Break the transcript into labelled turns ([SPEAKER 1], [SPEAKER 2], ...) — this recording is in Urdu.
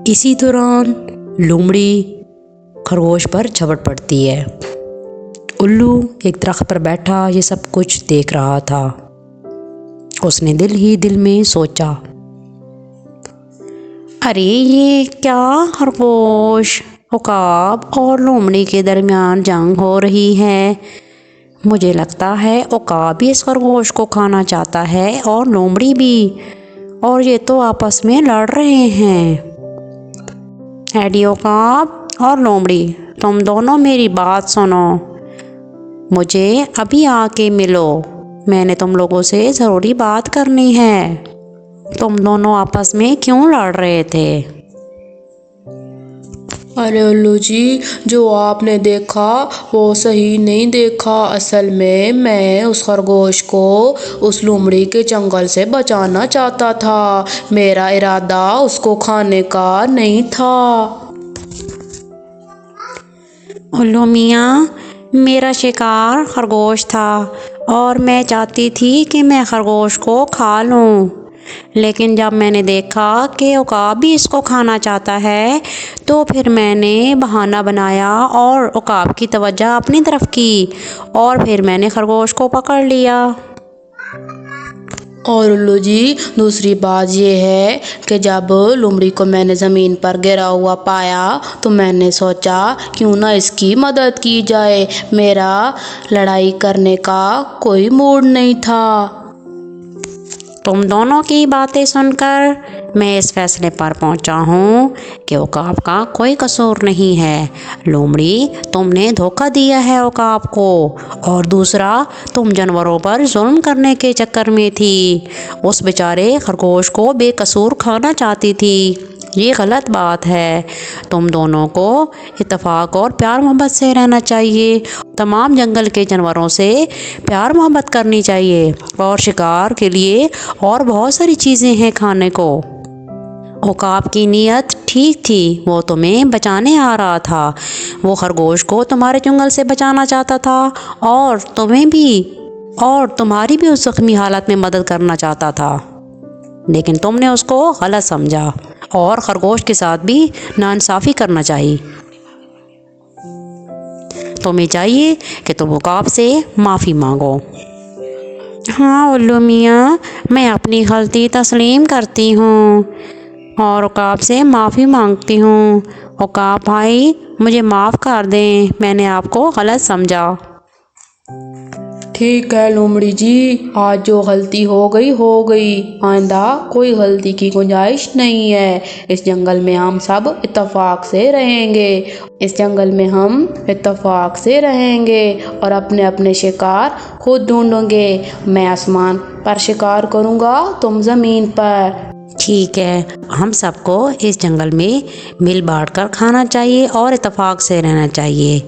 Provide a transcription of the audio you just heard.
[SPEAKER 1] اسی دوران لومڑی خرگوش پر جھپٹ پڑتی ہے۔ الو ایک درخت پر بیٹھا یہ سب کچھ دیکھ رہا تھا۔ اس نے دل ہی دل میں سوچا، ارے یہ کیا خرگوش، عقاب اور لومڑی کے درمیان جنگ ہو رہی ہے۔ مجھے لگتا ہے عقاب بھی اس خرگوش کو کھانا چاہتا ہے اور لومڑی بھی، اور یہ تو آپس میں لڑ رہے ہیں۔ ایڈی عقاب اور لومڑی، تم دونوں میری بات سنو، مجھے ابھی آ کے ملو، میں نے تم لوگوں سے ضروری بات کرنی ہے۔ تم دونوں آپس میں کیوں لڑ رہے تھے؟
[SPEAKER 2] ارے الو جی، جو آپ نے دیکھا وہ صحیح نہیں دیکھا۔ اصل میں اس خرگوش کو اس لومڑی کے چنگل سے بچانا چاہتا تھا، میرا ارادہ اس کو کھانے کا نہیں تھا۔
[SPEAKER 1] الو میاں، میرا شکار خرگوش تھا اور میں چاہتی تھی کہ میں خرگوش کو کھا لوں، لیکن جب میں نے دیکھا کہ عقاب بھی اس کو کھانا چاہتا ہے تو پھر میں نے بہانہ بنایا اور عقاب کی توجہ اپنی طرف کی، اور پھر میں نے خرگوش کو پکڑ لیا۔
[SPEAKER 2] اور الو جی، دوسری بات یہ ہے کہ جب لومڑی کو میں نے زمین پر گرا ہوا پایا تو میں نے سوچا کیوں نہ اس کی مدد کی جائے، میرا لڑائی کرنے کا کوئی موڈ نہیں تھا۔
[SPEAKER 1] تم دونوں کی باتیں سن کر میں اس فیصلے پر پہنچا ہوں کہ عقاب کا کوئی قصور نہیں ہے۔ لومڑی، تم نے دھوکہ دیا ہے عقاب کو، اور دوسرا تم جانوروں پر ظلم کرنے کے چکر میں تھی، اس بیچارے خرگوش کو بے قصور کھانا چاہتی تھی۔ یہ غلط بات ہے۔ تم دونوں کو اتفاق اور پیار محبت سے رہنا چاہیے، تمام جنگل کے جانوروں سے پیار محبت کرنی چاہیے، اور شکار کے لیے اور بہت ساری چیزیں ہیں کھانے کو۔ عقاب کی نیت ٹھیک تھی، وہ تمہیں بچانے آ رہا تھا، وہ خرگوش کو تمہارے چنگل سے بچانا چاہتا تھا اور تمہیں بھی، اور تمہاری بھی اس زخمی حالت میں مدد کرنا چاہتا تھا، لیکن تم نے اس کو غلط سمجھا اور خرگوش کے ساتھ بھی ناانصافی کرنا چاہی۔ تمہیں چاہیے کہ تم عقاب سے معافی مانگو۔ ہاں الو میاں، میں اپنی غلطی تسلیم کرتی ہوں اور عقاب سے معافی مانگتی ہوں۔ عقاب بھائی، مجھے معاف کر دیں، میں نے آپ کو غلط سمجھا۔
[SPEAKER 2] ٹھیک ہے لومڑی جی، آج جو غلطی ہو گئی، آئندہ کوئی غلطی کی گنجائش نہیں ہے۔ اس جنگل میں ہم سب اتفاق سے رہیں گے، اس جنگل میں ہم اتفاق سے رہیں گے اور اپنے اپنے شکار خود ڈھونڈیں گے۔ میں آسمان پر شکار کروں گا، تم زمین پر۔
[SPEAKER 1] ٹھیک ہے، ہم سب کو اس جنگل میں مل بانٹ کر کھانا چاہیے اور اتفاق سے رہنا چاہیے۔